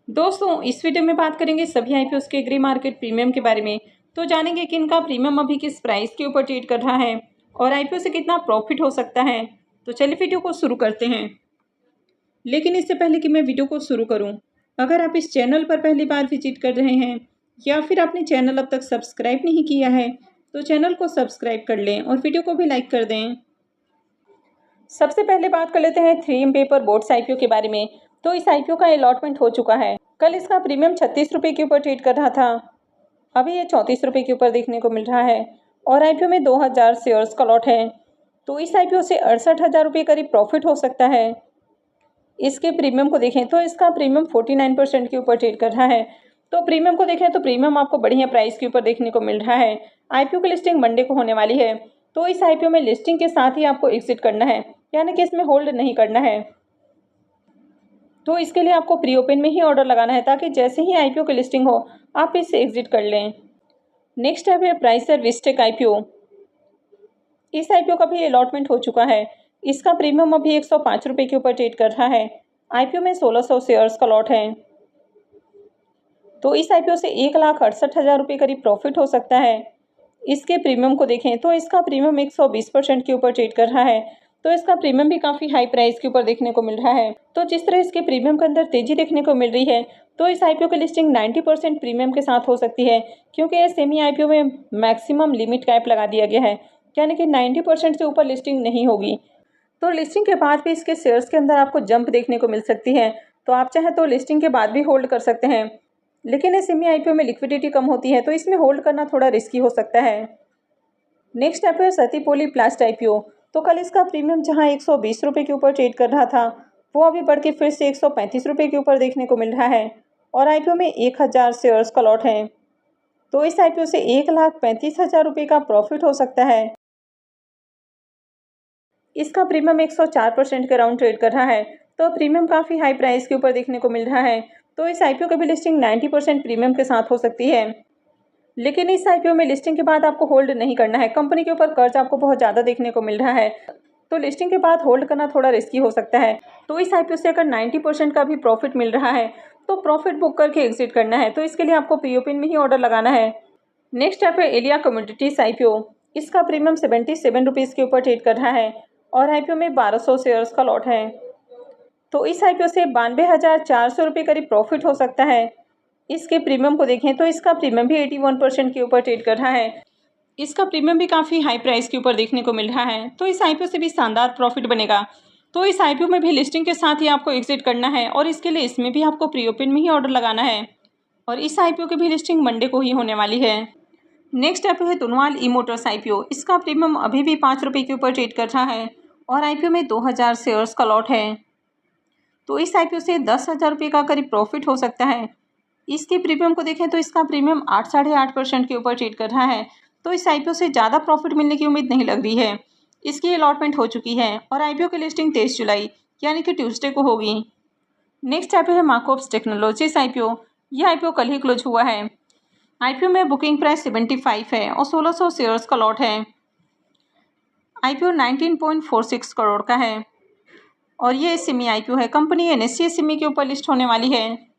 दोस्तों, इस वीडियो में बात करेंगे सभी आईपीओस के एग्री मार्केट प्रीमियम के बारे में। तो जानेंगे कि इनका प्रीमियम अभी किस प्राइस के ऊपर ट्रेड कर रहा है और आईपीओ से कितना प्रॉफिट हो सकता है। तो चलिए वीडियो को शुरू करते हैं। लेकिन इससे पहले कि मैं वीडियो को शुरू करूं, अगर आप इस चैनल पर पहली बार विजिट कर रहे हैं या फिर आपने चैनल अब तक सब्सक्राइब नहीं किया है तो चैनल को सब्सक्राइब कर लें और वीडियो को भी लाइक कर दें। सबसे पहले बात कर लेते हैं 3M पेपर बोर्ड्स आईपीओ के बारे में। तो इस आईपीओ का अलॉटमेंट हो चुका है। कल इसका प्रीमियम 36 रुपये के ऊपर ट्रेड कर रहा था। अभी ये 34 रुपये के ऊपर देखने को मिल रहा है और आईपीओ में 2000 शेयर्स का लॉट है। तो इस आईपीओ से 68,000 रुपये करीब प्रॉफिट हो सकता है। इसके प्रीमियम को देखें तो इसका प्रीमियम 49% के ऊपर ट्रेड कर रहा है। तो प्रीमियम को देखें तो प्रीमियम आपको बढ़िया प्राइस के ऊपर देखने को मिल रहा है। आईपीओ की लिस्टिंग मंडे को होने वाली है। तो इस आईपीओ में लिस्टिंग के साथ ही आपको एग्जिट करना है, यानी कि इसमें होल्ड नहीं करना है। तो इसके लिए आपको प्री ओपन में ही ऑर्डर लगाना है ताकि जैसे ही आईपीओ की लिस्टिंग हो आप इससे एग्जिट कर लें। नेक्स्ट है प्राइसर विस्टेक आईपीओ। इस आईपीओ का भी अलॉटमेंट हो चुका है। इसका प्रीमियम अभी 105 रुपये के ऊपर ट्रेड कर रहा है। आईपीओ में 1600 शेयर्स का लॉट है। तो इस आईपीओ से 1,68,000 रुपये करीब प्रॉफिट हो सकता है। इसके प्रीमियम को देखें तो इसका प्रीमियम 120% के ऊपर ट्रेड कर रहा है। तो इसका प्रीमियम भी काफ़ी हाई प्राइस के ऊपर देखने को मिल रहा है। तो जिस तरह इसके प्रीमियम के अंदर तेजी देखने को मिल रही है तो इस आईपीओ की लिस्टिंग 90% प्रीमियम के साथ हो सकती है, क्योंकि इस सेमी आईपीओ में मैक्सिमम लिमिट कैप लगा दिया गया है, यानी कि 90% से ऊपर लिस्टिंग नहीं होगी। तो लिस्टिंग के बाद भी इसके शेयर्स के अंदर आपको जंप देखने को मिल सकती है। तो आप चाहें तो लिस्टिंग के बाद भी होल्ड कर सकते हैं, लेकिन इस सेमी आईपीओ में लिक्विडिटी कम होती है तो इसमें होल्ड करना थोड़ा रिस्की हो सकता है। नेक्स्ट आईपीओ है सती पोली प्लास्ट आईपीओ। तो कल इसका प्रीमियम जहां 120 रुपये के ऊपर ट्रेड कर रहा था वो अभी बढ़ के फिर से 135 रुपये के ऊपर देखने को मिल रहा है और आईपीओ में 1000 शेयर्स का लॉट है। तो इस आईपीओ से 1,35,000 रुपये का प्रॉफिट हो सकता है। इसका प्रीमियम 104% के राउंड ट्रेड कर रहा है। तो प्रीमियम काफ़ी हाई प्राइस के ऊपर देखने को मिल रहा है। तो इस आईपीओ की भी लिस्टिंग 90% प्रीमियम के साथ हो सकती है, लेकिन इस आईपीओ में लिस्टिंग के बाद आपको होल्ड नहीं करना है। कंपनी के ऊपर कर्ज आपको बहुत ज़्यादा देखने को मिल रहा है, तो लिस्टिंग के बाद होल्ड करना थोड़ा रिस्की हो सकता है। तो इस आईपीओ से अगर 90% का भी प्रॉफिट मिल रहा है तो प्रॉफिट बुक करके एग्जिट करना है। तो इसके लिए आपको प्री ओपन में ही ऑर्डर लगाना है। नेक्स्ट ऐप है एलिया कमोडिटीज आईपीओ। इसका प्रीमियम 77 रुपीज़ के ऊपर ट्रेड कर रहा है और आईपीओ में 1200 शेयर्स का लॉट है। तो इस आईपीओ से 92,400 रुपये करीब प्रॉफिट हो सकता है। इसके प्रीमियम को देखें तो इसका प्रीमियम भी 81% के ऊपर ट्रेड कर रहा है। इसका प्रीमियम भी काफ़ी हाई प्राइस के ऊपर देखने को मिल रहा है। तो इस आईपीओ से भी शानदार प्रॉफिट बनेगा। तो इस आईपीओ में भी लिस्टिंग के साथ ही आपको एग्जिट करना है और इसके लिए इसमें भी आपको प्री ओपन में ही ऑर्डर लगाना है और इस आईपीओ की भी लिस्टिंग मंडे को ही होने वाली है। नेक्स्ट आईपीओ है तुनवाल ई मोटर्स आईपीओ। इसका प्रीमियम अभी भी 5 रुपये के ऊपर ट्रेड कर रहा है और आईपीओ में 2000 शेयर्स का लॉट है। तो इस आईपीओ से 10,000 रुपये का करीब प्रॉफिट हो सकता है। इसके प्रीमियम को देखें तो इसका प्रीमियम 8-8.5% के ऊपर ट्रेड कर रहा है। तो इस आईपीओ से ज़्यादा प्रॉफिट मिलने की उम्मीद नहीं लग रही है। इसकी अलॉटमेंट हो चुकी है और आईपीओ की लिस्टिंग 23 जुलाई यानी कि ट्यूसडे को होगी। नेक्स्ट आईपीओ है मार्कोप्स टेक्नोलॉजीज आईपीओ। यह आईपीओ कल ही क्लोज हुआ है। आईपीओ में बुकिंग प्राइस 75 है और 1600 शेयर्स का लॉट है। आईपीओ 19.46 करोड़ का है और ये सिमी आईपीओ है। कंपनी एनएससी सिमी के ऊपर लिस्ट होने वाली है।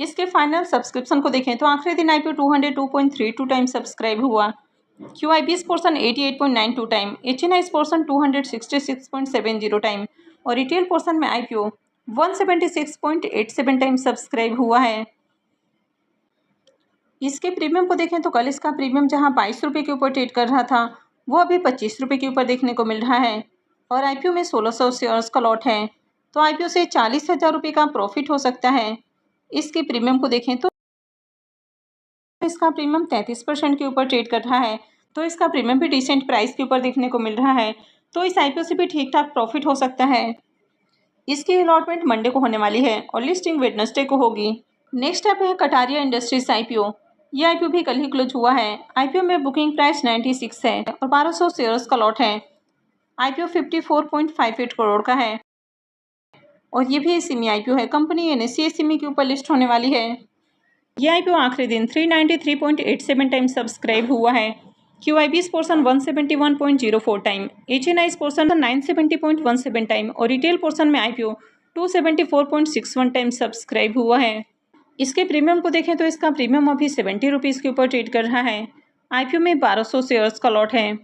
इसके फाइनल सब्सक्रिप्शन को देखें तो आखिरी दिन आईपीओ 202.32 टाइम सब्सक्राइब हुआ। क्यूआईबीएस portion 88.92 time, HNIs portion 266.70 time और रिटेल पोर्सन में आईपीओ 176.87 टाइम सब्सक्राइब हुआ है। इसके प्रीमियम को देखें तो कल इसका प्रीमियम जहां 22 रुपये के ऊपर ट्रेड कर रहा था वो अभी 25 रुपये के ऊपर देखने को मिल रहा है और आईपीओ में 1600 शेयर्स का लॉट है। तो आईपीओ से 40,000 रुपये का प्रॉफिट हो सकता है। इसके प्रीमियम को देखें तो इसका प्रीमियम 33% के ऊपर ट्रेड कर रहा है। तो इसका प्रीमियम भी डिसेंट प्राइस के ऊपर देखने को मिल रहा है। तो इस आईपीओ से भी ठीक ठाक प्रॉफिट हो सकता है। इसकी अलॉटमेंट मंडे को होने वाली है और लिस्टिंग वेडनेसडे को होगी। नेक्स्ट ऐप है कटारिया इंडस्ट्रीज आईपीओ। ये आईपीओ भी कल ही क्लोज हुआ है। आईपीओ में बुकिंग प्राइस 96 है और 1200 शेयर्स का लॉट है। आईपीओ 54.58 करोड़ का है और ये भी सिमी आईपीओ है। कंपनी एनएससी सिमी के ऊपर लिस्ट होने वाली है। यह आईपीओ आखिरी दिन 393.87 टाइम सब्सक्राइब हुआ है। क्यूआईबीएस portion 171.04 time, HNIs portion 970.17 time और रिटेल पोर्सन में आईपीओ 274.61 टाइम सब्सक्राइब हुआ है। इसके प्रीमियम को देखें तो इसका प्रीमियम अभी 70 रुपीज़ के ऊपर ट्रेड कर रहा है। आईपीओ में 1200 शेयर्स का लॉट है,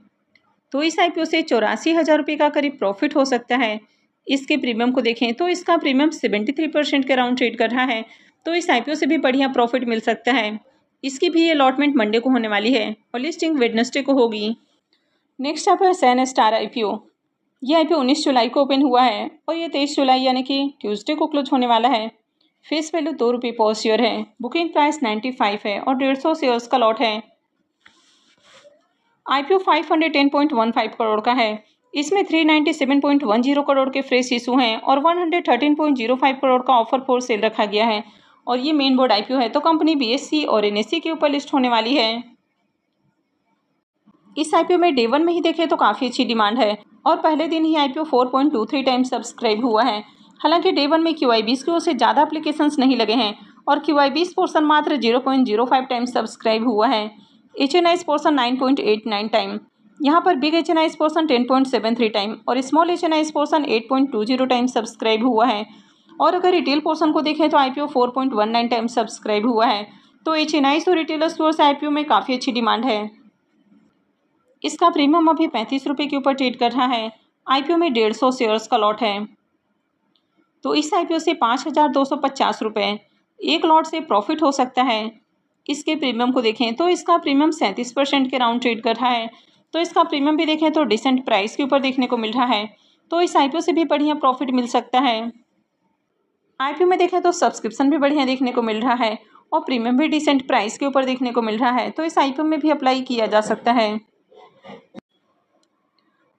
तो इस आईपीओ से 84,000 रुपये का करीब प्रॉफिट हो सकता है। इसके प्रीमियम को देखें तो इसका प्रीमियम 73% के राउंड ट्रेड कर रहा है, तो इस आईपीओ से भी बढ़िया प्रॉफिट मिल सकता है। इसकी भी अलॉटमेंट मंडे को होने वाली है और लिस्टिंग वेडनेसडे को होगी। नेक्स्ट आप है सैन स्टार आईपीओ। ये आईपीओ 19 जुलाई को ओपन हुआ है और ये 23 जुलाई यानी कि ट्यूसडे को क्लोज होने वाला है। फेस वैल्यू 2 रुपये पर शेयर है। बुकिंग प्राइस 95 है और 150 शेयर्स का लॉट है। आईपीओ 510.15 करोड़ का है। इसमें 397.10 करोड़ के फ्रेश इशू हैं और 113.05 करोड़ का ऑफर फॉर सेल रखा गया है और ये मेन बोर्ड आईपीओ है, तो कंपनी बीएसई और एनएसई के ऊपर लिस्ट होने वाली है। इस आईपीओ में डे 1 में ही देखें तो काफ़ी अच्छी डिमांड है और पहले दिन ही आईपीओ 4.23 टाइम्स सब्सक्राइब हुआ है। हालांकि डे 1 में QIBs की ओर से ज़्यादा एप्लीकेशंस नहीं लगे हैं और QIBs पोर्सन मात्र 0.05 टाइम्स सब्सक्राइब हुआ है। HNIs पोर्सन 9.89 टाइम, यहाँ पर बिग HNIs पोर्सन 10.73 टाइम और small HNIs portion 8.20 time subscribe हुआ है। और अगर रिटेल पोर्सन को देखें तो आईपीओ 4.19 टाइम सब्सक्राइब हुआ है, तो HNIs और रिटेलर्स की ओर से आईपीओ में काफ़ी अच्छी डिमांड है। इसका प्रीमियम अभी 35 रुपये के ऊपर ट्रेड कर रहा है। आईपीओ में 150 शेयर्स का लॉट है, तो इस आईपीओ से 5,250 रुपये एक लॉट से प्रॉफिट हो सकता है। इसके प्रीमियम को देखें तो इसका प्रीमियम 37% के राउंड ट्रेड कर रहा है, तो इसका प्रीमियम भी देखें तो डिसेंट प्राइस के ऊपर देखने को मिल रहा है, तो इस आईपीओ से भी बढ़िया प्रॉफिट मिल सकता है। आईपीओ में देखें तो सब्सक्रिप्शन भी बढ़िया देखने को मिल रहा है और प्रीमियम भी डिसेंट प्राइस के ऊपर देखने को मिल रहा है, तो इस आईपीओ में भी अप्लाई किया जा सकता है।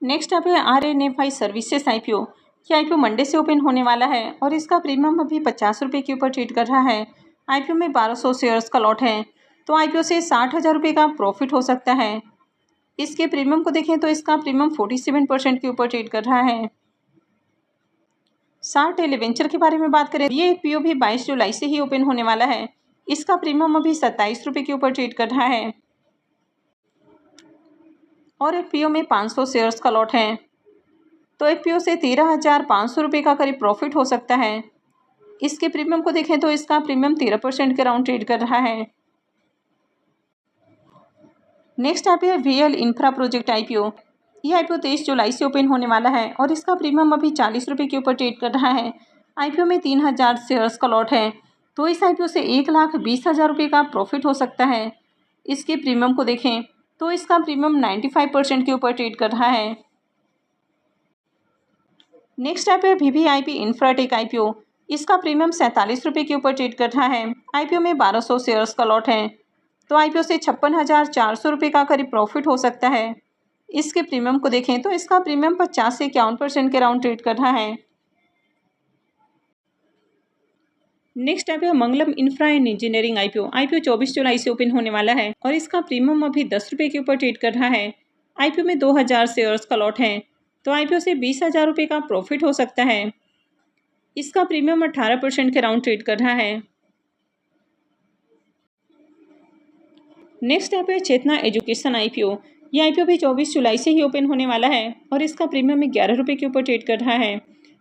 नेक्स्ट आप है RNFI सर्विसेज आईपीओ। ये आईपीओ मंडे से ओपन होने वाला है और इसका प्रीमियम अभी 50 रुपये के ऊपर ट्रेड कर रहा है। आईपीओ में 1200 शेयर्स का लॉट है, तो आईपीओ से 60,000 रुपये का प्रॉफिट हो सकता है। इसके प्रीमियम को देखें तो इसका प्रीमियम 47% के ऊपर ट्रेड कर रहा है। सार टेलीवेंचर के बारे में बात करें, ये आईपीओ भी 22 जुलाई से ही ओपन होने वाला है। इसका प्रीमियम अभी 27 रुपये के ऊपर ट्रेड कर रहा है और एफपीओ में 500 शेयर्स का लॉट है, तो एफपीओ से 13,500 रुपये का करीब प्रॉफिट हो सकता है। इसके प्रीमियम को देखें तो इसका प्रीमियम 13% के राउंड ट्रेड कर रहा है। नेक्स्ट आप है VL इंफ्रा प्रोजेक्ट आईपीओ। ये आईपीओ 23 जुलाई से ओपन होने वाला है और इसका प्रीमियम अभी 40 रुपये के ऊपर ट्रेड कर रहा है। आईपीओ में 3,000 शेयर्स का लॉट है, तो इस आईपीओ से 1,20,000 रुपये का प्रॉफिट हो सकता है। इसके प्रीमियम को देखें तो इसका प्रीमियम 95% के ऊपर ट्रेड कर रहा है। नेक्स्ट आप है VVIP इंफ्राटेक आईपीओ। इसका प्रीमियम 47 रुपये के ऊपर ट्रेड कर रहा है। आईपीओ में 1200 शेयर्स का लॉट है, तो आईपीओ से 56,400 रुपये का करीब प्रॉफिट हो सकता है। इसके प्रीमियम को देखें तो इसका प्रीमियम 50 से 51% के राउंड ट्रेड कर रहा है। नेक्स्ट आप है Mangalam infra and engineering IPO. IPO 24 जुलाई से ओपन होने वाला है और इसका प्रीमियम अभी 10 रुपये के ऊपर ट्रेड कर रहा है। आईपीओ में 2,000 शेयर्स का लॉट है, तो आईपीओ से 20,000 रुपये का प्रॉफिट हो सकता है। इसका प्रीमियम 18% के राउंड ट्रेड कर रहा है। नेक्स्ट आप है चेतना एजुकेशन आईपीओ। ये आईपीओ भी 24 जुलाई से ही ओपन होने वाला है और इसका प्रीमियम 11 रुपये के ऊपर ट्रेड कर रहा है।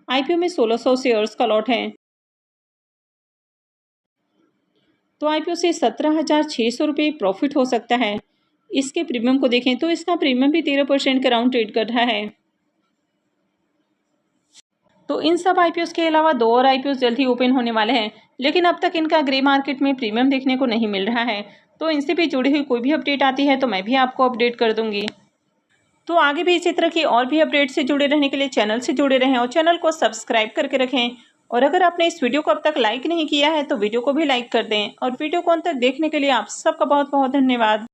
आईपीओ में 1,600 शेयर्स का लॉट है, तो आईपीओ से 17,600 रुपये प्रॉफिट हो सकता है। इसके प्रीमियम को देखें तो इसका प्रीमियम भी 13% के राउंड ट्रेड कर रहा है। तो इन सब आईपीओ के अलावा 2 और आईपीओ जल्द ही ओपन होने वाले हैं, लेकिन अब तक इनका ग्रे मार्केट में प्रीमियम देखने को नहीं मिल रहा है। तो इनसे भी जुड़ी हुई कोई भी अपडेट आती है तो मैं भी आपको अपडेट कर दूंगी। तो आगे भी इसी तरह की और भी अपडेट से जुड़े रहने के लिए चैनल से जुड़े रहें और चैनल को सब्सक्राइब करके रखें। और अगर आपने इस वीडियो को अब तक लाइक नहीं किया है तो वीडियो को भी लाइक कर दें और वीडियो को अंत तक देखने के लिए आप सबका बहुत बहुत धन्यवाद।